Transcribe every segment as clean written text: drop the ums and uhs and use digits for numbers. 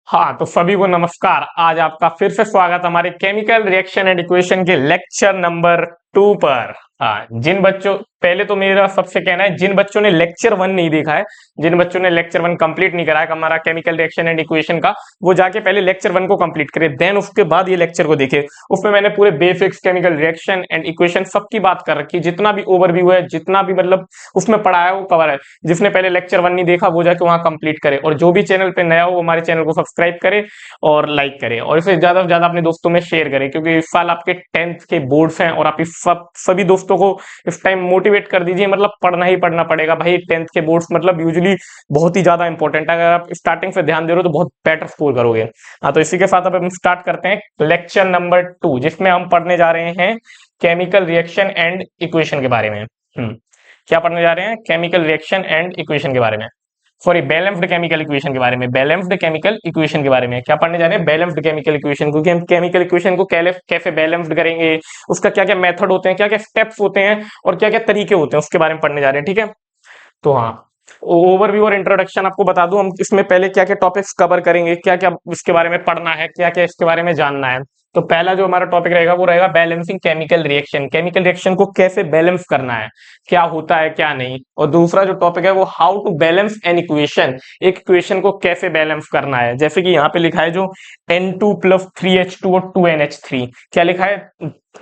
हाँ, तो सभी को नमस्कार। आज आपका फिर से स्वागत हमारे केमिकल रिएक्शन एंड इक्वेशन के लेक्चर नंबर 2 पर। हाँ, जिन बच्चों पहले तो मेरा सबसे कहना है, जिन बच्चों ने लेक्चर 1 नहीं देखा है, जिन बच्चों ने लेक्चर 1 कंप्लीट नहीं करा है हमारा केमिकल रिएक्शन एंड इक्वेशन का, वो जाके पहले लेक्चर 1 को कंप्लीट करे, देन उसके बाद ये लेक्चर को देखे। उसमें मैंने पूरे basics chemical reaction and equation सबकी बात कर रखी है, जितना भी ओवरव्यू है, जितना भी मतलब उसमें पढ़ा है वो कवर है। जिसने पहले लेक्चर 1 नहीं देखा वो जाके वहां कंप्लीट करे, और जो भी चैनल पे नया हो वो हमारे चैनल को सब्सक्राइब करे और लाइक करें, और इसे ज्यादा से ज्यादा अपने दोस्तों में शेयर करें, क्योंकि इस साल आपके 10th के बोर्ड्स हैं और आप इस सभी दोस्तों को इस टाइम मोटिवेट कर दीजिए। मतलब पढ़ना ही पढ़ना पड़ेगा भाई, 10th के बोर्ड्स मतलब यूजुअली बहुत ही ज्यादा इंपॉर्टेंट है। अगर आप स्टार्टिंग से ध्यान दे रहे हो तो बहुत बेटर स्कोर करोगे। हाँ, तो इसी के साथ अब हम स्टार्ट करते हैं लेक्चर नंबर 2, जिसमें हम पढ़ने जा रहे हैं केमिकल रिएक्शन एंड इक्वेशन के बारे में। क्या पढ़ने जा रहे हैं? केमिकल रिएक्शन एंड इक्वेशन के बारे में, सॉरी बैलेंस्ड केमिकल इक्वेशन के बारे में। बैलेंस्ड केमिकल इक्वेशन के बारे में क्या पढ़ने जा रहे हैं? बैलेंस्ड केमिकल इक्वेशन, क्योंकि हम केमिकल इक्वेशन को कैसे बैलेंस्ड करेंगे, उसका क्या क्या मेथड होते हैं, क्या क्या स्टेप्स होते हैं और क्या क्या तरीके होते हैं, उसके बारे में पढ़ने जा रहे हैं। ठीक है, तो हाँ, ओवरव्यू और इंट्रोडक्शन आपको बता दूं, हम इसमें पहले क्या क्या टॉपिक्स कवर करेंगे, क्या क्या इसके बारे में पढ़ना है, क्या क्या इसके बारे में जानना है। तो पहला जो हमारा टॉपिक रहेगा वो रहेगा balancing chemical reaction. Chemical reaction को कैसे बैलेंस करना है, क्या होता है क्या नहीं। और दूसरा जो टॉपिक है वो how to balance an equation, एक इक्वेशन को कैसे बैलेंस करना है। जैसे कि यहाँ पे लिखा है जो N2 प्लस 3H2 और 2NH3, क्या लिखा है?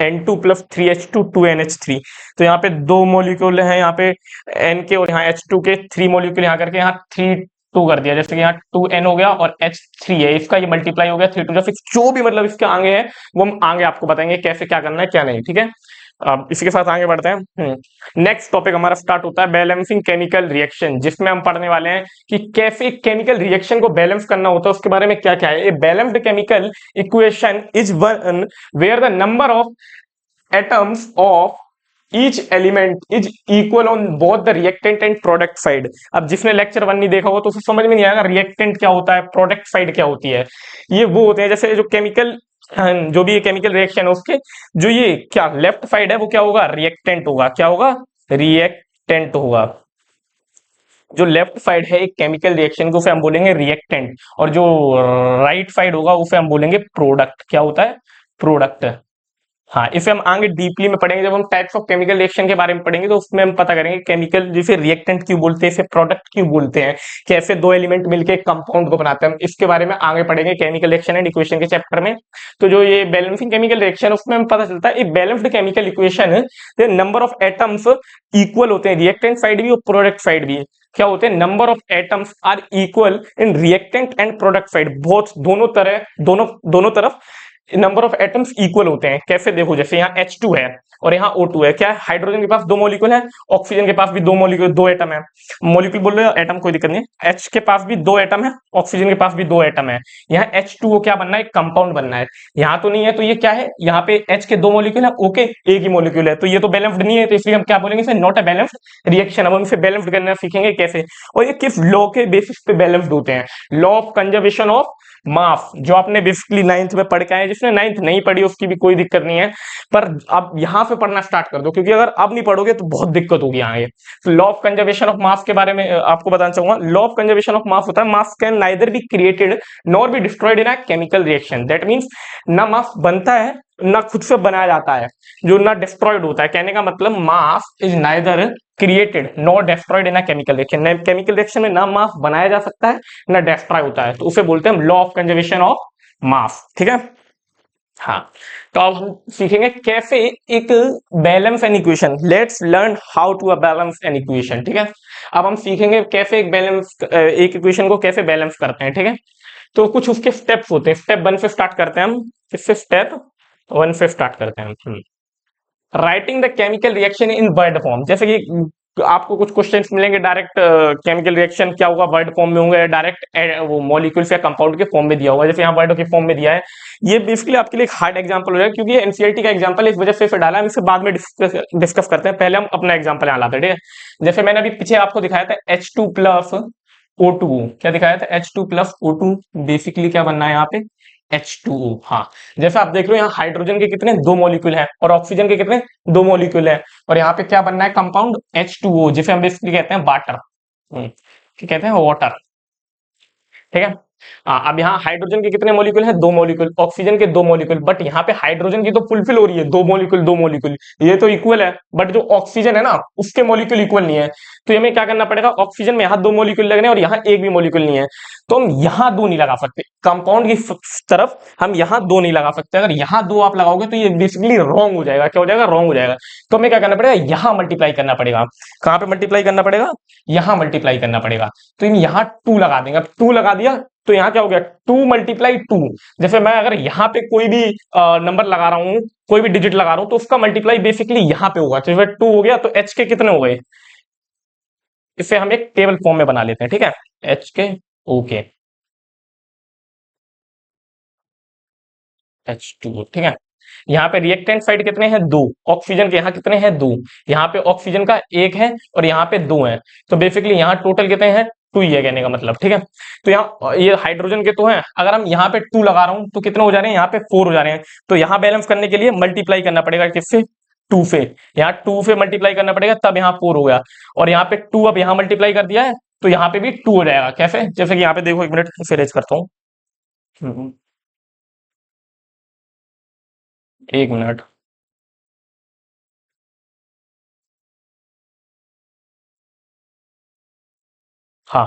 N2 plus 3H2 2NH3। तो यहाँ पे दो मॉलिक्यूल है, यहाँ पे N के और यहाँ H2 के 3 मॉलिक्यूल यहाँ करके यहाँ 3 2 कर दिया। जैसे कि यहाँ 2N हो गया और H3 है, इसका ये मल्टीप्लाई हो गया 3 2 6, जो भी मतलब इसके आगे है वो हम आगे आपको बताएंगे कैसे क्या करना है क्या नहीं। ठीक है, अब इसी के साथ आगे बढ़ते हैं। नेक्स्ट टॉपिक हमारा स्टार्ट होता है बैलेंसिंग केमिकल रिएक्शन, जिसमें हम पढ़ने वाले हैं कि कैसे केमिकल रिएक्शन को बैलेंस करना होता है, उसके बारे में क्या क्या है। A balanced chemical equation is one where the number of atoms of each element is equal on both the reactant and product side. अब जिसने लेक्चर 1 नहीं देखा हो तो उसे समझ में नहीं आएगा रिएक्टेंट क्या होता है, प्रोडक्ट साइड क्या होती है। ये वो होते हैं जैसे जो केमिकल, जो भी ये केमिकल रिएक्शन है उसके जो ये क्या लेफ्ट साइड है वो क्या होगा? रिएक्टेंट होगा। क्या होगा? रिएक्टेंट होगा। जो लेफ्ट साइड है एक केमिकल रिएक्शन को उसे हम बोलेंगे रिएक्टेंट, और जो राइट साइड होगा उसे हम बोलेंगे प्रोडक्ट। क्या होता है? प्रोडक्ट। हाँ, इसे हम आगे डीपली में पढ़ेंगे, जब हम टाइप्स ऑफ केमिकल रिएक्शन के बारे में पढ़ेंगे तो उसमें हम पता करेंगे केमिकल जिसे रिएक्टेंट क्यों बोलते हैं, इसे प्रोडक्ट क्यों बोलते हैं, कैसे दो एलिमेंट मिलकर एक कंपाउंड को बनाते हैं। हम इसके बारे में आगे पढ़ेंगे केमिकल रिएक्शन एंड इक्वेशन के चैप्टर में। तो जो ये बैलेंसिंग केमिकल रिएक्शन है उसमें हमें पता चलता है balanced chemical equation number of atoms equal होते हैं, रिएक्टेंट साइड भी और प्रोडक्ट साइड भी। क्या होते हैं? Number of atoms are equal in reactant and product side, both दोनों तरह, दोनों तरफ नंबर ऑफ एटम्स इक्वल होते हैं। कैसे? देखो, जैसे यहाँ H2 है और यहाँ O2 है, क्या है? हाइड्रोजन के पास दो मॉलिक्यूल है, ऑक्सीजन के पास भी दो मॉलिक्यूल, दो एटम है। मॉलिक्यूल बोल रहे हो, एटम कोई दिक्कत नहीं है। H के पास भी दो एटम है, ऑक्सीजन के पास भी दो एटम है। यहाँ H2O क्या बनना है? कंपाउंड बनना है। यहाँ तो नहीं है, तो ये क्या है? यहाँ पे H के दो मॉलिक्यूल है, O के एक ही मॉलिक्यूल है, तो ये तो बैलेंस्ड नहीं है, तो इसलिए हम क्या बोलेंगे? इसे नॉट अ बैलेंस्ड रिएक्शन। अब हम इसे बैलेंस्ड करना सीखेंगे कैसे, और ये किस लॉ के बेसिस पे बैलेंस्ड होते हैं। लॉ ऑफ कंजर्वेशन ऑफ मास, जो आपने बेसिकली 9th में पढ़ के आए। जिसने 9th नहीं पढ़ी उसकी भी कोई दिक्कत नहीं है, पर अब यहां से पढ़ना स्टार्ट कर दो, क्योंकि अगर अब नहीं पढ़ोगे तो बहुत दिक्कत होगी आगे। तो लॉ ऑफ कंजर्वेशन ऑफ मास के बारे में आपको बताना चाहूंगा। लॉ ऑफ कंजर्वेशन ऑफ मास होता है मास can neither be created nor be destroyed in a chemical reaction. That means ना मास बनता है ना खुद से बनाया जाता है, जो ना डिस्ट्रॉयड होता है। कहने का मतलब mass is neither created nor destroyed in a chemical reaction. Chemical reaction में ना मास बनाया जा सकता है ना डिस्ट्रॉय होता है, तो उसे बोलते हैं law of conservation of mass. ठीक है, हाँ। तो अब हम सीखेंगे कैसे एक balance an equation. Let's learn how to balance an equation. ठीक है, अब हम सीखेंगे कैसे एक इक्वेशन को कैसे बैलेंस करते हैं। ठीक है, तो कुछ उसके स्टेप्स होते हैं। स्टेप 1 से स्टार्ट करते हैं हम। इससे स्टेप 1 से स्टार्ट करते हैं हम। Writing the chemical reaction in word form. जैसे कि आपको कुछ क्वेश्चंस मिलेंगे डायरेक्ट केमिकल रिएक्शन क्या होगा वर्ड फॉर्म में होंगे, डायरेक्ट वो मॉलिक्यूल्स या कंपाउंड के फॉर्म में दिया होगा, जैसे यहाँ वर्ड के फॉर्म में दिया है। ये बेसिकली आपके लिए एक हार्ड एग्जांपल हो जाएगा, क्योंकि ये एनसीईआरटी का एग्जांपल है, इस वजह से इसे डाला है। हम इसे बाद में डिस्कस करते हैं, पहले हम अपना एग्जांपल यहाँ लाते हैं। ठीक है, जैसे मैंने अभी पीछे आपको दिखाया था H2 प्लस O2, क्या दिखाया था? H2 प्लस O2, बेसिकली क्या बनना है यहाँ पे? H2O। हाँ, जैसे आप देख रहे हो यहाँ हाइड्रोजन के कितने? दो मॉलिक्यूल हैं, और ऑक्सीजन के कितने? दो मॉलिक्यूल हैं, और यहाँ पे क्या बनना है? कंपाउंड H2O, जिसे हम बेसिकली कहते हैं वाटर। क्या कहते हैं? वाटर। ठीक है, अब यहाँ हाइड्रोजन के कितने मॉलिक्यूल हैं? 2 मॉलिक्यूल, ऑक्सीजन के 2 मॉलिक्यूल, बट यहाँ पे हाइड्रोजन की तो फुलफिल हो रही है, 2 मॉलिक्यूल 2 मॉलिक्यूल, ये तो इक्वल है, बट जो ऑक्सीजन है ना उसके मॉलिक्यूल इक्वल नहीं है। तो हमें क्या करना पड़ेगा? ऑक्सीजन में यहाँ 2 मॉलिक्यूल लगने और यहाँ एक भी मॉलिक्यूल नहीं है, तो हम यहाँ 2 नहीं लगा सकते, कंपाउंड की तरफ हम यहाँ 2 नहीं लगा सकते। अगर यहाँ 2 आप लगाओगे तो ये बेसिकली रॉन्ग हो जाएगा। क्या हो जाएगा? रॉन्ग हो जाएगा। तो हमें क्या करना पड़ेगा? यहाँ मल्टीप्लाई करना पड़ेगा। कहाँ पे मल्टीप्लाई करना पड़ेगा? यहाँ मल्टीप्लाई करना पड़ेगा। तो हम यहाँ 2 लगा देंगे। अब 2 लगा दिया तो यहाँ क्या हो गया? 2 मल्टीप्लाई 2। जैसे मैं अगर यहाँ पे कोई भी नंबर लगा रहा हूँ, कोई भी डिजिट लगा रहा हूँ, तो उसका मल्टीप्लाई बेसिकली यहाँ पे होगा। जैसे 2 हो गया तो एच के कितने हो गए? इसे हम एक टेबल फॉर्म में बना लेते हैं, ठीक है? एच के ओके H2O, ठीक है। यहाँ पे रिएक्टेंट साइड कितने हैं? 2। ऑक्सीजन के यहाँ कितने हैं? 2। यहाँ पे ऑक्सीजन का 1 है और यहाँ पे 2 है, तो बेसिकली यहाँ टोटल कितने हैं? 2 ही है कहने का मतलब, ठीक है। तो यहाँ ये हाइड्रोजन के तो हैं, अगर हम यहाँ पे 2 लगा रहा हूँ तो कितने हो जा रहे हैं? यहाँ पे 4 हो जा रहे हैं। तो यहाँ बैलेंस करने के लिए मल्टीप्लाई करना पड़ेगा किससे? 2 से। यहाँ 2 से मल्टीप्लाई करना पड़ेगा, तब यहाँ 4 हो गया। और यहाँ पे 2 अब यहाँ मल्टीप्लाई कर दिया है तो यहाँ पे भी 2 हो जाएगा। कैसे? जैसे कि यहाँ पे देखो, 1 मिनट फिर रेज करता हूँ। 1 मिनट। हाँ,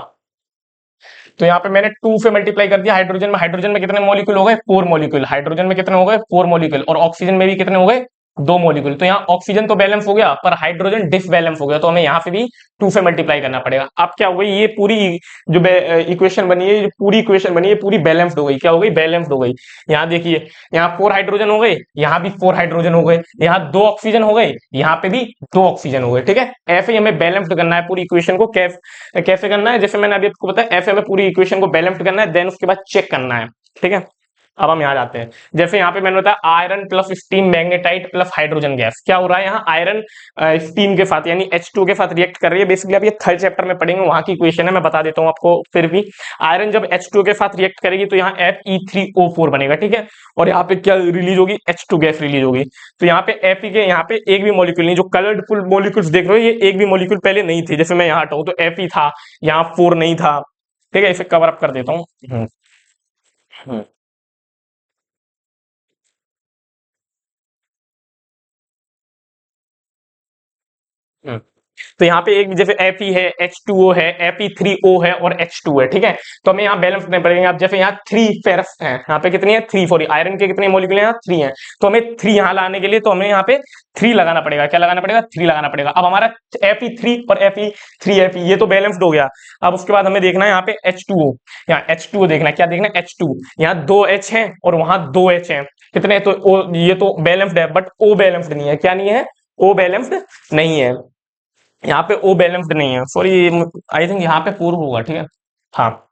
तो यहाँ पे मैंने 2 से मल्टीप्लाई कर दिया। हाइड्रोजन में कितने मॉलिक्यूल हो गए? 4 मॉलिक्यूल। हाइड्रोजन में कितने हो गए? 4 मॉलिक्यूल। और ऑक्सीजन में भी कितने हो गए? 2 मॉलिक्यूल। तो यहाँ ऑक्सीजन तो बैलेंस हो गया, पर हाइड्रोजन डिसबैलेंस हो गया, तो हमें यहाँ पे भी 2 से मल्टीप्लाई करना पड़ेगा। अब क्या हो गई? ये पूरी जो इक्वेशन बनी है, जो पूरी इक्वेशन बनी है, पूरी बैलेंस्ड हो गई। क्या हो गई? बैलेंस्ड हो गई। यहाँ देखिए, यहाँ 4 हाइड्रोजन हो गए, यहाँ भी 4 हाइड्रोजन हो गए, यहाँ 2 ऑक्सीजन हो गए, यहाँ पे भी 2 ऑक्सीजन हो गए, ठीक है। ऐसे ही हमें बैलेंस्ड करना है पूरी इक्वेशन को। कैसे करना है? जैसे मैंने अभी आपको बताया, ऐसे हमें पूरी इक्वेशन को बैलेंस्ड करना है, देन उसके बाद चेक करना है, ठीक है। अब हम यहाँ जाते हैं। जैसे यहाँ पे मैंने बताया iron plus steam magnetite plus hydrogen gas. क्या हो रहा है यहाँ? आयरन स्टीम के साथ यानी H2 के साथ रिएक्ट कर रही है। बेसिकली आप ये थर्ड चैप्टर में पढ़ेंगे, वहां की इक्वेशन है, मैं बता देता हूँ आपको फिर भी। आयरन जब H2 के साथ रिएक्ट करेगी तो यहाँ Fe3O4 बनेगा, ठीक है। और यहाँ पे क्या रिलीज होगी? H2 गैस रिलीज होगी। तो यहाँ पे Fe के यहाँ पे एक भी मॉलिक्यूल नहीं, जो कलर्ड फुल मॉलिक्यूल्स देख रहे हो, ये एक भी मॉलिक्यूल पहले नहीं थे। जैसे मैं यहाँ हटाऊं तो Fe था, यहाँ 4 नहीं था, ठीक है। इसे कवर अप कर देता हूँ। हम्म। हम्म। तो यहाँ पे एक जैसे Fe है, H2O है, Fe3O है और H2 है, ठीक है। तो हमें यहाँ बैलेंस करने पड़ेंगे। आप जैसे यहाँ 3 फेरस है, यहाँ पे कितनी है? 3 4। आयरन के कितने मॉलिक्यूल हैं? यहाँ 3 है। तो हमें 3 यहाँ लाने के लिए तो हमें यहाँ पे 3 लगाना पड़ेगा। क्या लगाना पड़ेगा? 3 लगाना पड़ेगा। अब हमारा Fe3 और Fe3 ये तो बैलेंस्ड हो गया। अब उसके बाद हमें देखना है यहाँ पे H2O। यहाँ H2O देखना है। क्या देखना है? H2। यहाँ 2 H है और वहां 2 H है, कितने? तो ये तो बैलेंस्ड है, बट O बैलेंस्ड नहीं है। क्या नहीं है? O बैलेंस्ड नहीं है। यहाँ पे ओ बैलेंस्ड नहीं है, सॉरी, आई थिंक यहाँ पे 4 होगा, ठीक है। हाँ,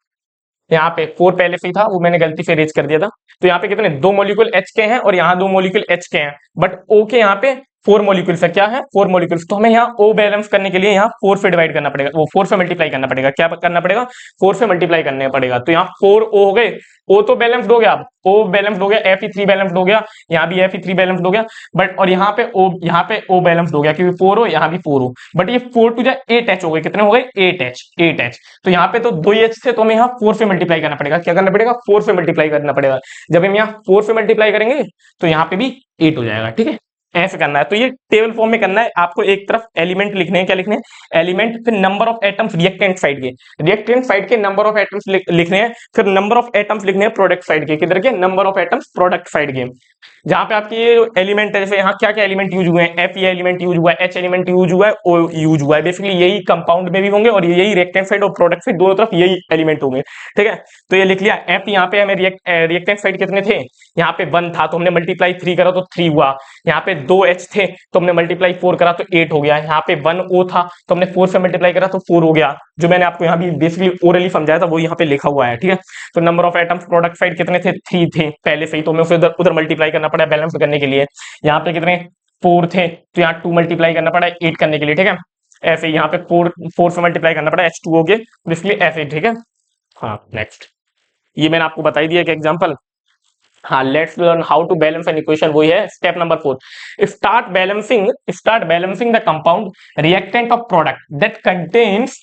यहाँ पे 4 पहले से ही था, वो मैंने गलती से रेज कर दिया था। तो यहाँ पे कितने? 2 मॉलिक्यूल एच के हैं और यहाँ 2 मॉलिक्यूल एच के हैं, बट ओ के यहाँ पे 4 मॉलिक्यूल्स है। क्या है? 4 मॉलिक्यूल्स। तो हमें यहाँ ओ बैलेंस करने के लिए यहाँ 4 से डिवाइड करना पड़ेगा, वो 4 से मल्टीप्लाई करना पड़ेगा। क्या करना पड़ेगा? 4 से मल्टीप्लाई करने पड़ेगा। तो यहाँ 4 ओ हो गए, ओ तो बैलेंस्ड हो गया। अब ओ बैलेंस्ड हो गया, Fe3 बैलेंस्ड हो गया, यहाँ भी Fe3 बैलेंस्ड हो गया, बट और यहाँ पे ओ बैलेंस्ड हो गया, क्योंकि 4 हो, यहाँ भी 4 हो, बट ये 4 टू जा 8 एच हो गए। कितने हो गए? 8 एच, 8 एच। तो यहाँ पे तो 2 एच थे, तो हमें यहाँ 4 से मल्टीप्लाई करना पड़ेगा। क्या करना पड़ेगा? 4 से मल्टीप्लाई करना पड़ेगा। जब हम यहाँ 4 से मल्टीप्लाई करेंगे तो यहाँ पे भी 8 हो जाएगा, ठीक है। ऐसे करना है। तो ये टेबल फॉर्म में करना है आपको। एक तरफ एलिमेंट लिखने हैं। क्या लिखने हैं? एलिमेंट, फिर number of atoms reactant side के, रिएक्टेंट साइड के नंबर ऑफ एटम्स लिखने हैं, फिर नंबर ऑफ एटम्स लिखने हैं प्रोडक्ट साइड के। किधर के? Number of atoms product side के। जहां पे आपकी ये एलिमेंट है, जैसे यहाँ क्या क्या एलिमेंट यूज हुए हैं? Fe एलिमेंट यूज हुआ है, H एलिमेंट यूज हुआ है, O यूज हुआ है। बेसिकली यही कंपाउंड में भी होंगे और यही रिएक्टेंट साइड और प्रोडक्ट साइड दोनों तरफ यही एलिमेंट होंगे, ठीक है। तो ये लिख लिया। F यहाँ पे हमें रिएक्टेंट साइड कितने थे? यहाँ पे 1 था, तो हमने मल्टीप्लाई 3 करा तो 3 हुआ। यहाँ पे 2 H थे, तो हमने मल्टीप्लाई 4 करा तो 8 हो गया। यहाँ पे 1 O था, तो हमने 4 से मल्टीप्लाई करा तो 4 हो गया। जो मैंने आपको यहाँ भी बेसिकली ओरली समझाया था वो यहाँ पे लिखा हुआ है, ठीक है। तो number of atoms product side कितने थे? 3 थे पहले से ही, तो हमें उसे उधर उधर मल्टीप्लाई करना पड़ा बैलेंस करने के लिए। यहाँ पे कितने? 4 थे, तो यहाँ 2 मल्टीप्लाई करना पड़ा 8 करने के लिए, ठीक है। ऐसे यहाँ पे 4 से मल्टीप्लाई करना पड़ा H2O के, तो इसलिए ऐसे, ठीक है। हाँ, नेक्स्ट। ये मैंने आपको बता ही दिया एक एग्जांपल। हाँ, let's learn how to balance an equation, वही है step number 4। Start balancing the compound reactant of product that contains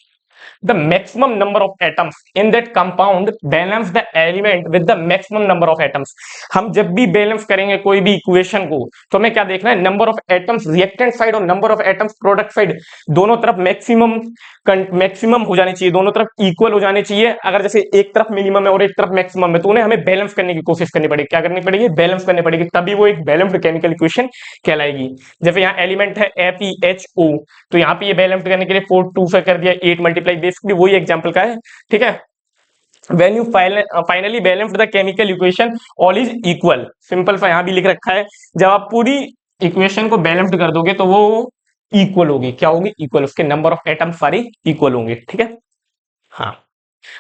the maximum number of atoms in that compound balance the element with the maximum number of atoms। हम जब भी balance करेंगे कोई भी equation को तो हमें क्या देखना है, number of atoms reactant side और number of atoms product side दोनों तरफ मैक्सिमम मैक्सिमम हो जानी चाहिए, दोनों तरफ इक्वल हो जाने चाहिए। अगर जैसे एक तरफ मिनिमम है और एक तरफ मैक्सिमम है तो उन्हें हमें बैलेंस करने की कोशिश करनी पड़ेगी। क्या करनी पड़ेगी? बैलेंस करनी पड़ेगी, तभी वो एक बैलेंस्ड केमिकल इक्वेशन कहलाएगी। जैसे यहाँ एलिमेंट है FeHO, तो यहाँ पे ये बैलेंस करने के लिए 4 2 से कर दिया 8 मल्टीप्लाई, बेसिकली वही एग्जांपल का है। ठीक है, when you finally balance the chemical equation all is equal, simple सा यहाँ भी लिख रखा है, जब आप पूरी इक्वेशन को बैलेंस्ड कर दोगे तो वो इक्वल होगी। क्या होगी? इक्वल, उसके नंबर ऑफ एटम सारे इक्वल होंगे। ठीक है, हाँ।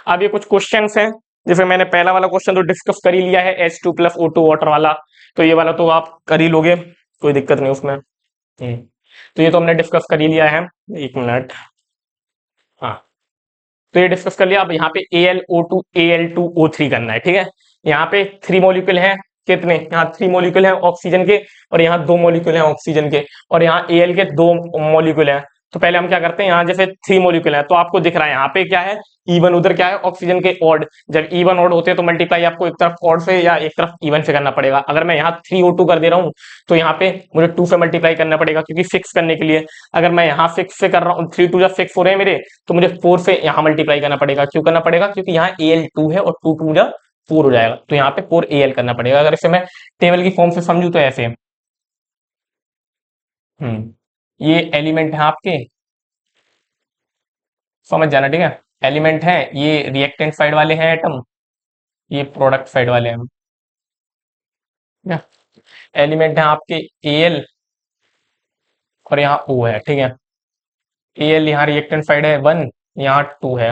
अब ये कुछ क्वेश्चंस हैं, जैसे मैंने पहला वाला क्वेश्चन तो डिस्कस कर ही लिया है, H2 + O2 वाटर वाला, तो ये वाला तो आप कर ही लोगे, कोई दिक्कत नहीं उसमें। तो ये तो हमने डिस्कस कर ही लिया है। एक मिनट, हाँ, तो ये डिस्कस कर लिया। अब यहाँ पे AlO2 Al2O3 करना है। ठीक है, यहाँ पे 3 मॉलिक्यूल हैं, कितने? यहाँ 3 मॉलिक्यूल हैं ऑक्सीजन के, और यहाँ 2 मॉलिक्यूल हैं ऑक्सीजन के, और यहाँ Al के 2 मॉलिक्यूल हैं। तो पहले हम क्या करते हैं, यहाँ जैसे 3 मॉलिक्यूल है तो आपको दिख रहा है यहाँ पे क्या है, इवन, उधर क्या है, ऑक्सीजन के ऑड। जब इवन ऑड होते हैं तो मल्टीप्लाई आपको एक तरफ ऑड से या एक तरफ इवन से करना पड़ेगा। अगर मैं यहाँ 3O2 कर दे रहा हूँ तो यहाँ पे मुझे 2 से मल्टीप्लाई करना पड़ेगा, क्योंकि फिक्स करने के लिए। अगर मैं यहाँ फिक्स से कर रहा हूँ, 3 2 जब फिक्स हो रहे हैं मेरे, तो मुझे 4 से यहाँ मल्टीप्लाई करना पड़ेगा। क्यों करना पड़ेगा? क्योंकि यहाँ Al2 है और 2 2 जब 4 हो जाएगा, तो यहाँ पे 4 Al करना पड़ेगा। अगर इसे मैं टेबल की फॉर्म से समझू तो ऐसे, ये एलिमेंट है आपके, समझ जाना। ठीक है, एलिमेंट है, ये रिएक्टेंट साइड वाले हैं एटम, ये प्रोडक्ट साइड वाले हैं। एलिमेंट है आपके Al, और यहाँ O है। ठीक है, Al यहाँ रिएक्टेंट साइड है 1, यहाँ 2 है।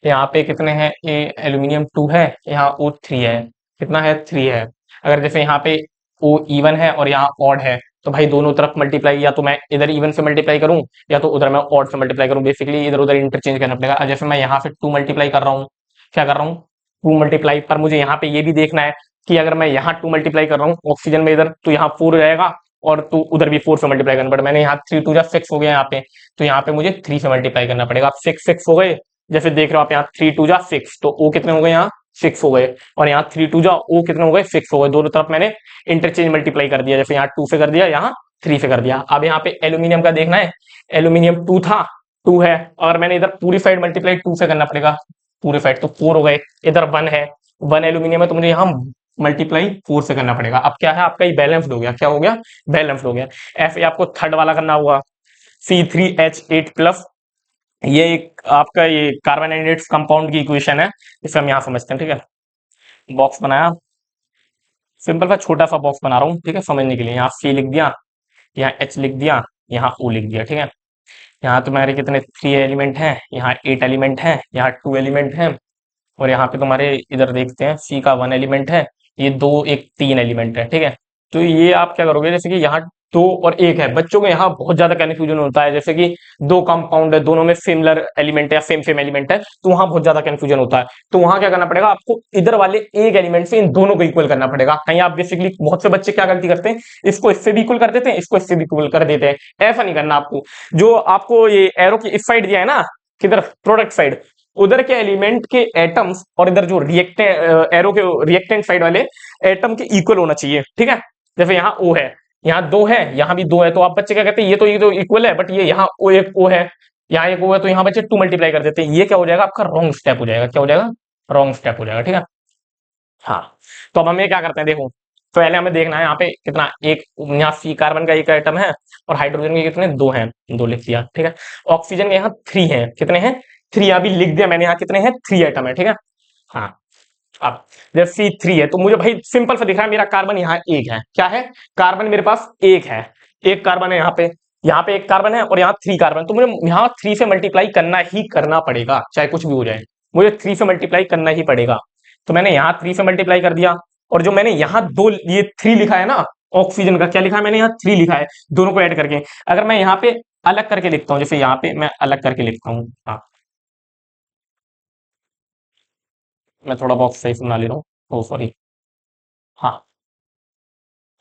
यहाँ पे कितने हैं? एल्यूमिनियम 2 है, यहाँ O3 है, कितना है? 3 है। अगर जैसे यहाँ पे O इवन है और यहाँ ऑड है, तो भाई दोनों तरफ मल्टीप्लाई, या तो मैं इधर इवन से मल्टीप्लाई करूं या तो उधर मैं ऑड से मल्टीप्लाई करूं। बेसिकली इधर उधर इंटरचेंज करना पड़ेगा। जैसे मैं यहाँ से 2 मल्टीप्लाई कर रहा हूँ, क्या कर रहा हूँ? 2 मल्टीप्लाई, पर मुझे यहाँ पे ये भी देखना है कि अगर मैं यहाँ 2 मल्टीप्लाई कर रहा हूँ ऑक्सीजन में इधर, तो यहाँ 4 हो जाएगा, और तो उधर भी 4 से मल्टीप्लाई करना पड़ेगा। मैंने यहाँ 3 2 जब 6 हो गया यहाँ पे, तो यहाँ पे मुझे 3 से मल्टीप्लाई करना पड़ेगा। अब 6 6 हो गए, जैसे देख रहे हो आप, यहाँ 3 2 जा 6, तो O कितने हो गए? यहाँ 6 हो गए, और यहाँ 3 2 जा O कितने हो गए? 6 हो गए। दोनों तरफ मैंने इंटरचेंज मल्टीप्लाई कर दिया, जैसे यहाँ 2 से कर दिया, यहाँ 3 से कर दिया। अब यहाँ पे एल्यूमिनियम का देखना है, एल्यूमिनियम 2 था, 2 है, और मैंने इधर पूरी साइड मल्टीप्लाई 2 से करना पड़ेगा, पूरे साइड, तो 4 हो गए। इधर 1 है, 1 एल्यूमिनियम है, तो मुझे यहाँ मल्टीप्लाई 4 से करना पड़ेगा। अब क्या है आपका? ये बैलेंस्ड हो गया। क्या हो गया? बैलेंस्ड हो गया। ऐसे आपको थर्ड वाला करना होगा, C3H8+, ये एक आपका ये कार्बन एंड इट्स कंपाउंड की इक्वेशन है, इसे हम यहाँ समझते हैं। ठीक है, बॉक्स बनाया, सिंपल सा छोटा सा बॉक्स बना रहा हूँ, ठीक है, समझने के लिए। यहाँ C लिख दिया, यहाँ H लिख दिया, यहाँ O लिख दिया। ठीक है, यहाँ तुम्हारे कितने 3 एलिमेंट हैं, यहाँ 8 एलिमेंट हैं, यहाँ 2 एलिमेंट हैं, और यहाँ पे तुम्हारे इधर देखते हैं C का 1 एलिमेंट है, ये 2 1 3 एलिमेंट है। ठीक है, तो ये आप क्या करोगे, जैसे कि यहाँ 2 और 1 है, बच्चों को यहाँ बहुत ज्यादा कंफ्यूजन होता है, जैसे कि 2 कंपाउंड है, दोनों में सिमिलर एलिमेंट है या सेम सेम एलिमेंट है, तो वहां बहुत ज्यादा कंफ्यूजन होता है। तो वहां क्या करना पड़ेगा आपको? इधर वाले एक एलिमेंट से इन दोनों को इक्वल करना पड़ेगा। कहीं आप बेसिकली, बहुत से बच्चे क्या गलती करते हैं, इसको इससे भी इक्वल कर देते हैं, इसको इससे भी इक्वल कर देते हैं। ऐसा नहीं करना आपको। जो आपको ये एरो की इस साइड दिया है ना, किधर? प्रोडक्ट साइड, उधर के एलिमेंट के एटम्स और इधर जो रिएक्टेंट एरो के रिएक्टेंट साइड वाले एटम के इक्वल होना चाहिए। ठीक है, जैसे यहाँ O है, यहाँ 2 है, यहाँ भी 2 है, तो आप बच्चे क्या कहते हैं, ये तो इक्वल है, बट ये यहाँ O एक O है, यहाँ एक O है, तो यहाँ बच्चे 2 मल्टीप्लाई कर देते हैं। ये क्या हो जाएगा आपका? रॉन्ग स्टेप हो जाएगा। क्या हो जाएगा? रॉन्ग स्टेप हो जाएगा। ठीक है, हाँ। तो अब हमें क्या करते हैं, देखो, तो पहले हमें देखना है यहाँ पे कितना, एक यहाँ C कार्बन का एक एटम है, और हाइड्रोजन के कितने? 2 हैं, 2 लिख दिया। ठीक है, ऑक्सीजन के यहाँ 3 है, कितने हैं? 3 अभी लिख दिया मैंने, यहाँ कितने हैं? 3 एटम है। ठीक है, हाँ। अब जब C3 है तो मुझे भाई सिंपल सा दिख रहा है, मेरा कार्बन यहाँ 1 है। क्या है? कार्बन मेरे पास 1 है, एक कार्बन है यहाँ पे एक कार्बन है, और यहाँ 3 कार्बन, तो मुझे यहाँ 3 से मल्टीप्लाई करना ही करना पड़ेगा, चाहे कुछ भी हो जाए, मुझे 3 से मल्टीप्लाई करना ही पड़ेगा। तो मैंने यहाँ 3 से मल्टीप्लाई कर दिया, और जो मैंने यहाँ 2 ये 3 लिखा है ना, ऑक्सीजन का क्या लिखा है मैंने? यहाँ 3 लिखा है, दोनों को ऐड करके। अगर मैं यहाँ पे अलग करके लिखता हूँ, जैसे यहाँ पे मैं अलग करके लिखता हूँ, हाँ, मैं थोड़ा बॉक्स सही से बना ले रहा हूँ, ओ सॉरी, हाँ,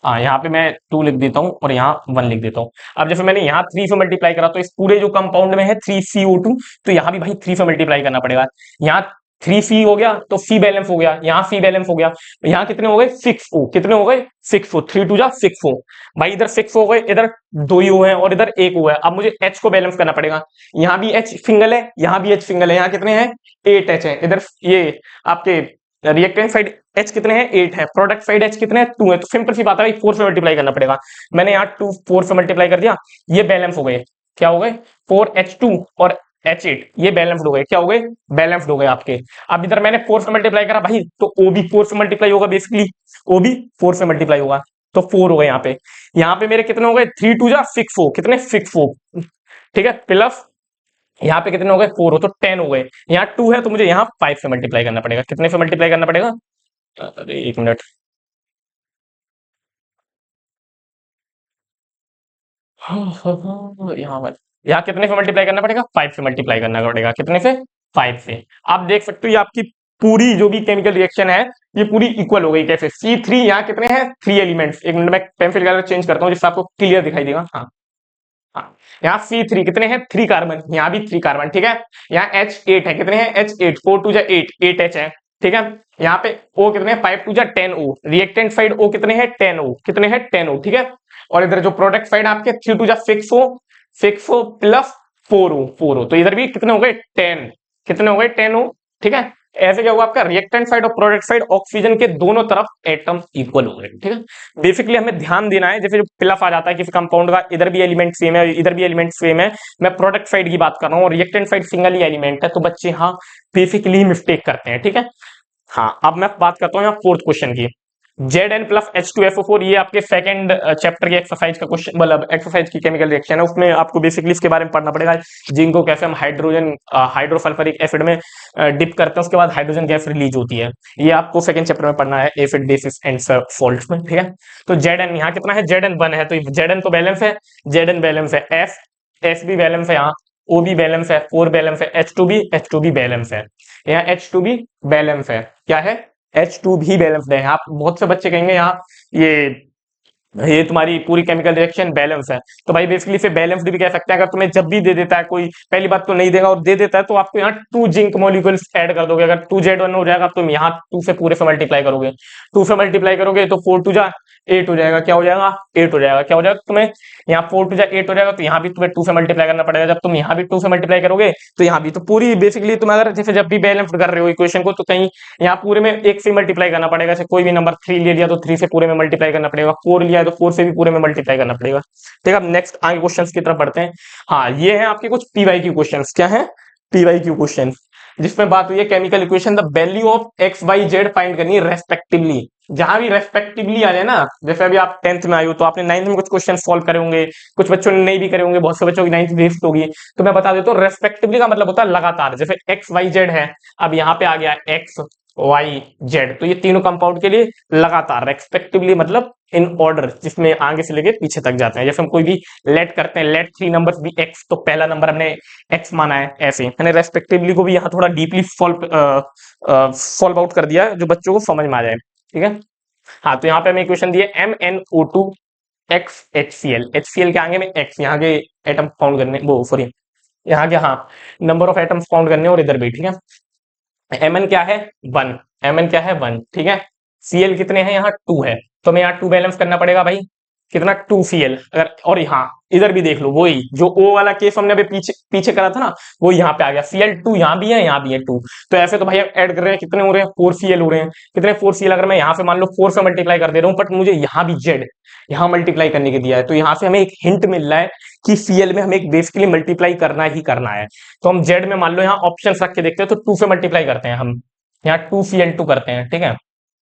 हाँ, यहाँ पे मैं 2 लिख देता हूँ और यहाँ 1 लिख देता हूँ। अब जैसे मैंने यहाँ 3 से मल्टीप्लाई करा तो इस पूरे जो कंपाउंड में है 3CO2, तो यहाँ भी भाई 3 से मल्टीप्लाई करना पड़ेगा। यहाँ 3C हो गया तो C बैलेंस हो गया, यहाँ C बैलेंस हो गया, यहाँ कितने हो गए 6O, कितने हो गए 6O, 3 2 जा 6O। भाई इधर 6 हो गए, इधर 2 ही हुए हैं और इधर 1 हुआ है। अब मुझे H को बैलेंस करना पड़ेगा, यहाँ भी H सिंगल है, यहाँ भी H सिंगल है, यहाँ कितने हैं 8H है। इधर ये आपके रिएक्टेंट साइड H कितने हैं 8 है, प्रोडक्ट साइड H कितने हैं 2 है, तो सिंपल सी बात है भाई 4 से मल्टीप्लाई करना पड़ेगा। मैंने यहाँ 2 4 से मल्टीप्लाई कर दिया, ये बैलेंस हो गए, क्या हो गए 4H2 और H8, ये बैलेंस हो गए, क्या हो गए बैलेंस हो गए आपके। अब इधर मैंने 4 से मल्टीप्लाई करा भाई, तो O भी 4 से मल्टीप्लाई होगा, बेसिकली O भी 4 से मल्टीप्लाई होगा, तो 4 हो गए यहाँ पे मेरे कितने हो गए 3 2 जा 6 कितने 6 ठीक है, प्लस यहाँ पे कितने हो गए 4 हो तो 10 हो गए, यहाँ 2 है तो मुझे यहाँ 5 से मल्टीप्लाई करना पड़ेगा। कितने से मल्टीप्लाई करना पड़ेगा, अरे 1 मिनट, यहाँ पर यहाँ कितने से मल्टीप्लाई करना पड़ेगा 5 से मल्टीप्लाई करना पड़ेगा, कितने से 5 से। आप देख सकते हो ये आपकी पूरी जो भी केमिकल रिएक्शन है ये पूरी इक्वल हो गई। कैसे C3, यहाँ कितने हैं 3 एलिमेंट्स, 1 मिनट में पेंसिल कलर चेंज करता हूँ जिससे आपको क्लियर दिखाई देगा। हाँ हाँ, यहाँ C3 कितने हैं 3 कार्बन, यहाँ भी 3 कार्बन, ठीक है। यहाँ H8 है, कितने हैं H8, 4 2 जा 8 8H है, ठीक है। यहाँ पे O कितने हैं 5 2 जा 10O, रिएक्टेंट साइड O कितने हैं 10O, कितने हैं 10O, ठीक है। और इधर जो प्रोडक्ट साइड आपके 3 2 जा 6O प्लस 4O, तो इधर भी कितने हो गए 10, कितने हो गए 10O, ठीक है। ऐसे क्या हुआ आपका रिएक्टेंट साइड और प्रोडक्ट साइड ऑक्सीजन के दोनों तरफ एटम इक्वल हो गए, ठीक है। बेसिकली हमें ध्यान देना है, जैसे जो प्लस आ जाता है किसी कंपाउंड का, इधर भी एलिमेंट सेम है इधर भी एलिमेंट सेम है, मैं प्रोडक्ट साइड की बात कर रहा हूँ और रिएक्टेंट साइड सिंगल ही एलिमेंट है, तो बच्चे हाँ बेसिकली मिस्टेक करते हैं, ठीक है। हाँ, अब मैं बात करता हूँ यहाँ फोर्थ क्वेश्चन की, Zn प्लस H2SO4, ये आपके सेकंड चैप्टर के एक्सरसाइज का क्वेश्चन, मतलब एक्सरसाइज की केमिकल रिएक्शन है, उसमें आपको बेसिकली इसके बारे में पढ़ना पड़ेगा। जिंक को कैसे हम हाइड्रोजन हाइड्रोसल्फरिक एसिड में डिप करते हैं, उसके बाद हाइड्रोजन गैस रिलीज होती है, ये आपको सेकंड चैप्टर में पढ़ना है, एसिड बेसिस एंड सॉल्ट्स में, ठीक है। तो Zn यहाँ कितना है Zn 1 है, तो Zn तो बैलेंस है, Zn बैलेंस है, S भी बैलेंस है, यहाँ O भी बैलेंस है, 4 बैलेंस है, H2 भी बैलेंस है, यहाँ H2 भी बैलेंस है, क्या है H2 भी बैलेंस्ड है। आप बहुत से बच्चे कहेंगे यहाँ ये तुम्हारी पूरी केमिकल रिएक्शन बैलेंस है, तो भाई बेसिकली इसे बैलेंस्ड भी कह सकते हैं। अगर तुम्हें जब भी दे देता है कोई, पहली बात तो नहीं देगा, और दे देता है तो आपको यहाँ 2 जिंक मॉलिक्यूल्स ऐड कर दोगे। अगर 2Z1 हो जाएगा तो तुम यहाँ 2 से पूरे से मल्टीप्लाई करोगे, 2 से मल्टीप्लाई करोगे तो 4 2 जा 8 हो जाएगा, क्या हो जाएगा 8 हो जाएगा, क्या हो जाएगा तुम्हें यहाँ 4 2 जा 8 हो जाएगा, तो यहाँ भी तुम्हें 2 से मल्टीप्लाई करना पड़ेगा। जब तुम यहाँ भी 2 से मल्टीप्लाई करोगे तो यहाँ भी, तो पूरी बेसिकली तुम अगर जैसे जब भी बैलेंस कर रहे हो इक्वेशन को, तो कहीं यहाँ पूरे में 1 से मल्टीप्लाई करना पड़ेगा। जैसे कोई भी नंबर 3 ले लिया तो 3 से पूरे में मल्टीप्लाई करना पड़ेगा, 4 लिया तो 4 से भी पूरे में मल्टीप्लाई करना पड़ेगा, ठीक है। अब नेक्स्ट आगे क्वेश्चंस की तरफ बढ़ते हैं। हाँ, ये है आपके कुछ पीवाईक्यू क्वेश्चंस, क्या है पीवाईक्यू क्वेश्चंस, जिसमें बात हुई है chemical equation, the value of X Y Z find करनी है रेस्पेक्टिवली। जहां भी रेस्पेक्टिवली आ जाए ना, जैसे अभी आप 10th में आए हो तो आपने 9th में कुछ क्वेश्चन सॉल्व करे होंगे, कुछ बच्चों ने नहीं भी करे होंगे, बहुत से बच्चों की 9th वेस्ट होगी, तो मैं बता देता हूँ रेस्पेक्टिवली का मतलब होता है लगातार। जैसे एक्स वाई जेड है, अब यहाँ पे आ गया एक्स वाई जेड, तो ये तीनों कंपाउंड के लिए लगातार, रेस्पेक्टिवली मतलब इन ऑर्डर, जिसमें आगे से लेके पीछे तक जाते हैं। जैसे हम कोई भी लेट करते हैं, लेट 3 नंबर्स भी एक्स, तो पहला नंबर हमने एक्स माना है, ऐसे मैंने रेस्पेक्टिवली को भी यहाँ थोड़ा डीपली सॉल्व आउट कर दिया है, जो बच्चों को समझ में आ जाए, ठीक है। हाँ, तो यहाँ पे हमें इक्वेशन दी है MnO2 x HCl, HCl के आगे में x, यहाँ के एटम काउंट करने, वो सॉरी यहाँ के, हाँ नंबर ऑफ एटम्स काउंट करने, और इधर भी, ठीक है। Mn क्या है 1, Mn क्या है 1, ठीक है। Cl कितने हैं यहाँ 2 है, तो हमें यहाँ 2 बैलेंस करना पड़ेगा भाई, कितना 2Cl। अगर और यहाँ इधर भी देख लो, वही जो O वाला केस हमने अभी पीछे पीछे करा था ना, वो यहाँ पे आ गया, Cl2 यहाँ भी है, यहाँ भी है 2, तो ऐसे तो भाई ऐड कर रहे हैं, कितने हो रहे हैं 4Cl हो रहे हैं, कितने 4Cl। अगर मैं यहाँ पे मान लो 4 से मल्टीप्लाई कर दे रहा हूँ, बट मुझे यहाँ भी Z यहाँ मल्टीप्लाई करने के दिया है, तो यहाँ से हमें एक हिंट मिल रहा है कि Cl में हमें एक बेसिकली मल्टीप्लाई करना ही करना है। तो हम Z में मान लो यहाँ ऑप्शन रख के देखते हैं, तो 2 से मल्टीप्लाई करते हैं हम, यहाँ 2Cl2 करते हैं, ठीक है।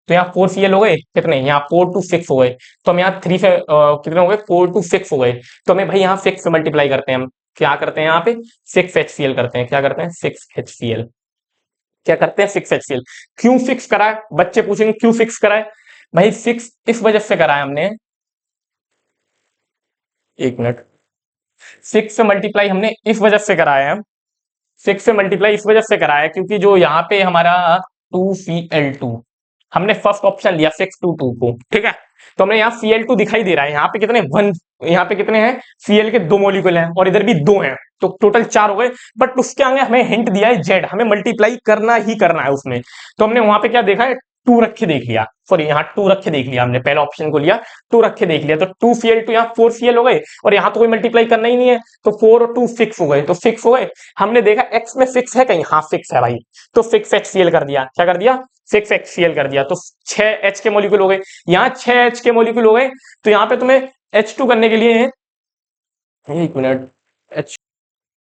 तो यहाँ 4Cl हो गए, कितने यहाँ 4 2 6 हो गए, तो हम यहाँ 3 से कितने हो गए 4 2 6 हो गए, तो हमें भाई यहाँ 6 से मल्टीप्लाई करते हैं हम, क्या करते हैं यहाँ पे 6HCl करते हैं, क्या करते हैं 6HCl, क्या करते हैं 6HCl। क्यों 6 करा है, बच्चे पूछेंगे क्यों 6 करा है, भाई 6 इस वजह से करा है हमने, 1 मिनट, 6 से मल्टीप्लाई हमने इस वजह से कराया है, 6 से मल्टीप्लाई इस वजह से कराया है क्योंकि जो यहाँ पे हमारा 2Cl2 हमने फर्स्ट ऑप्शन लिया 622 को, ठीक है। तो हमने यहाँ Cl2 दिखाई दे रहा है, यहाँ पे कितने वन, यहाँ पे कितने हैं Cl के 2 मॉलिक्यूल हैं और इधर भी 2 हैं, तो टोटल 4 हो गए। बट उसके आगे हमें हिंट दिया है Z, हमें मल्टीप्लाई करना ही करना है उसमें। तो हमने वहां पे क्या देखा है, 2 रख के देख लिया, सॉरी यहाँ 2 रख के देख लिया, हमने पहला ऑप्शन को लिया 2 रख के देख लिया, तो 2Cl2 यहाँ 4Cl हो गए और यहाँ तो कोई मल्टीप्लाई करना ही नहीं है, तो 4 और 2 फिक्स हो गए, तो फिक्स हो गए। हमने देखा x में फिक्स है कहीं, हाँ फिक्स है भाई, तो फिक्स HCl कर दिया, क्या कर दिया, 6 HCl कर दिया, तो 6 H के मॉलिक्यूल हो गए, यहाँ 6 H के मॉलिक्यूल हो गए। तो यहाँ पे तुम्हें H2 करने के लिए, एक मिनट, H,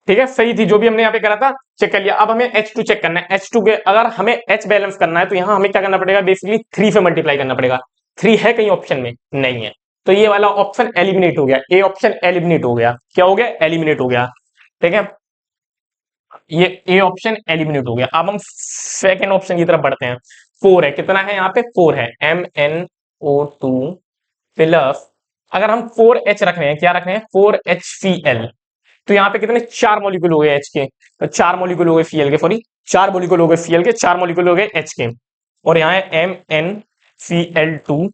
ठीक है सही थी जो भी हमने यहाँ पे करा था, चेक कर लिया। अब हमें H2 चेक करना है, H2 के अगर हमें H बैलेंस करना है तो यहाँ हमें क्या करना पड़ेगा, बेसिकली 3 से मल्टीप्लाई करना पड़ेगा। 3 है कहीं ऑप्शन में, नहीं है, तो ये वाला ऑप्शन एलिमिनेट हो गया, ए ऑप्शन एलिमिनेट हो गया, क्या हो गया, एलिमिनेट हो गया, ठीक है, ये ए ऑप्शन एलिमिनेट हो गया। अब हम सेकंड ऑप्शन की तरफ बढ़ते हैं। 4 है, कितना है यहाँ पे, 4 है, MnO2 प्लस, अगर हम 4H रख रहे हैं, क्या रख रहे हैं, 4HCl, तो यहाँ पे कितने 4 मॉलिक्यूल हो गए H के, तो 4 मॉलिक्यूल हो गए Cl के, सॉरी 4 मॉलिक्यूल हो गए Cl के, 4 मॉलिक्यूल हो गए H के, और यहाँ है MnCl2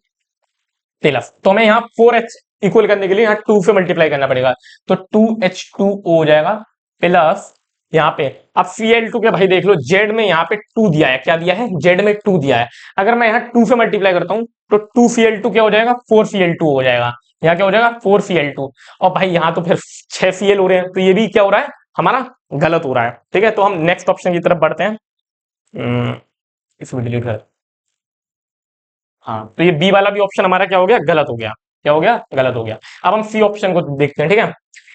प्लस, तो हमें यहाँ 4H इक्वल करने के लिए यहाँ 2 से मल्टीप्लाई करना पड़ेगा, तो 2H2O हो जाएगा प्लस यहाँ पे। अब Cl2 के भाई देख लो, Z में यहाँ पे 2 दिया है, क्या दिया है, Z में 2 दिया है, अगर मैं यहाँ 2 से मल्टीप्लाई करता हूँ तो 2Cl2 क्या हो जाएगा, 4Cl2 हो जाएगा, यहाँ क्या हो जाएगा 4Cl2, और भाई यहाँ तो फिर 6 Cl हो रहे हैं, तो ये भी क्या हो रहा है हमारा, गलत हो रहा है, ठीक है। तो हम नेक्स्ट ऑप्शन की तरफ बढ़ते हैं, इसमें डिलीट कर, हाँ, तो ये बी वाला भी ऑप्शन हमारा क्या हो गया, गलत हो गया, क्या हो गया, गलत हो गया। अब हम सी ऑप्शन को देखते हैं, ठीक है।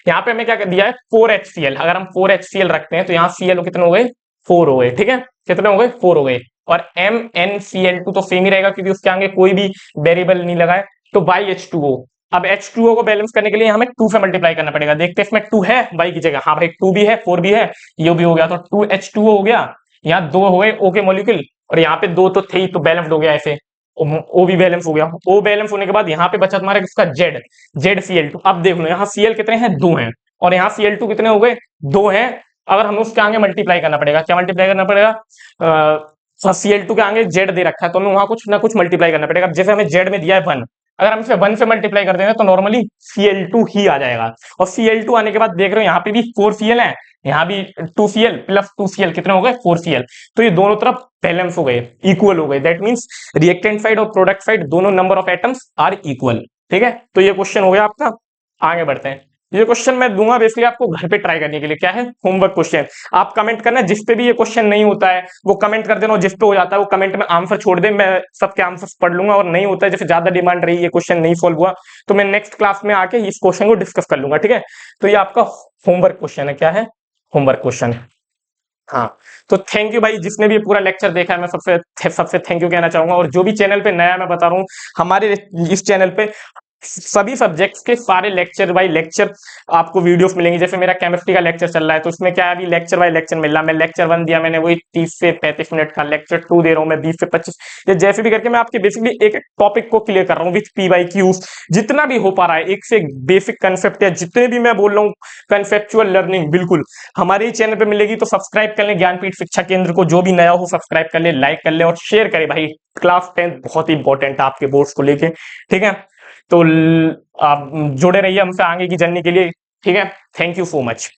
यहाँ पे हमें क्या कर दिया है, 4HCl, अगर हम 4HCl रखते हैं तो यहाँ Cl कितने हो गए, 4 हो गए, ठीक है, कितने हो गए, 4 हो गए, और MnCl2 तो सेम ही रहेगा क्योंकि उसके आगे कोई भी वेरिएबल नहीं लगा है, तो बाई H2O। अब H2O को बैलेंस करने के लिए हमें 2 से मल्टीप्लाई करना पड़ेगा, देखते हैं इसमें 2 है बाई की जगह, हाँ भाई 2 भी है 4 भी है, ये भी हो गया, तो 2H2O हो गया, यहाँ 2 हो गए O के मॉलिक्यूल, और यहाँ पे 2 तो थे ही, तो बैलेंस हो गया ऐसे, ओ भी बैलेंस हो गया। ओ बैलेंस होने के बाद यहाँ पे बचा तुम्हारा किसका, ZCl2। अब देख लो यहाँ Cl कितने हैं, 2 हैं, और यहाँ Cl2 कितने हो गए, 2 हैं, अगर हमें उसके आगे मल्टीप्लाई करना पड़ेगा, क्या मल्टीप्लाई करना पड़ेगा, Cl2 के आगे Z दे रखा है तो हमें वहां कुछ ना कुछ मल्टीप्लाई करना पड़ेगा। जैसे हमें Z में दिया है 1, अगर हम इसे 1 से मल्टीप्लाई कर देंगे तो नॉर्मली Cl2 ही आ जाएगा, और Cl2 आने के बाद देख रहे हो यहाँ पे भी 4Cl है, यहाँ भी 2Cl प्लस 2Cl कितने हो गए, 4Cl, तो ये दोनों तरफ बैलेंस हो गए, इक्वल हो गए, दैट मींस रिएक्टेंट साइड और प्रोडक्ट साइड दोनों number of atoms are equal, ठीक है। तो ये क्वेश्चन हो गया आपका। आगे बढ़ते हैं, ये क्वेश्चन मैं दूंगा बेसिकली आपको घर पे ट्राई करने के लिए, क्या है, होमवर्क क्वेश्चन। आप कमेंट करना जिस पे भी ये क्वेश्चन नहीं होता है वो कमेंट कर देना, और जिस पे हो जाता है वो कमेंट में आंसर छोड़ दे, मैं सबके आंसर्स पढ़ लूंगा, और नहीं होता है जैसे ज्यादा डिमांड रही ये क्वेश्चन नहीं सॉल्व हुआ तो मैं नेक्स्ट क्लास में आके इस क्वेश्चन को डिस्कस कर लूंगा, ठीक है। तो ये आपका होमवर्क क्वेश्चन है, क्या है, होमवर्क क्वेश्चन। हाँ, तो थैंक यू भाई जिसने भी पूरा लेक्चर देखा है, मैं सबसे थैंक यू कहना चाहूंगा। और जो भी चैनल पे नया, मैं बता रहा हूँ हमारे इस चैनल पे सभी सब्जेक्ट्स के सारे लेक्चर बाय लेक्चर आपको वीडियोस मिलेंगे। जैसे मेरा केमिस्ट्री का लेक्चर चल रहा है तो उसमें क्या है, अभी लेक्चर बाय लेक्चर मिल रहा है। मैं लेक्चर 1 दिया मैंने, वही 30 से 35 मिनट का, लेक्चर 2 दे रहा हूँ मैं 20 से 25, ये जैसे भी करके मैं आपके बेसिकली एक एक टॉपिक को क्लियर कर रहा हूँ विथ PYQs, जितना भी हो पा रहा है, एक से एक बेसिक कंसेप्ट है, जितने भी मैं बोल रहा हूँ कंसेप्चुअल लर्निंग बिल्कुल हमारे ही चैनल पे मिलेगी। तो सब्सक्राइब कर लें ज्ञानपीठ शिक्षा केंद्र को, जो भी नया हो सब्सक्राइब कर ले, लाइक कर ले और शेयर करें भाई। क्लास 10 बहुत ही इंपॉर्टेंट है आपके बोर्ड्स को लेके, ठीक है। तो आप जुड़े रहिए हमसे आगे की जर्नी के लिए, ठीक है। Thank you so much.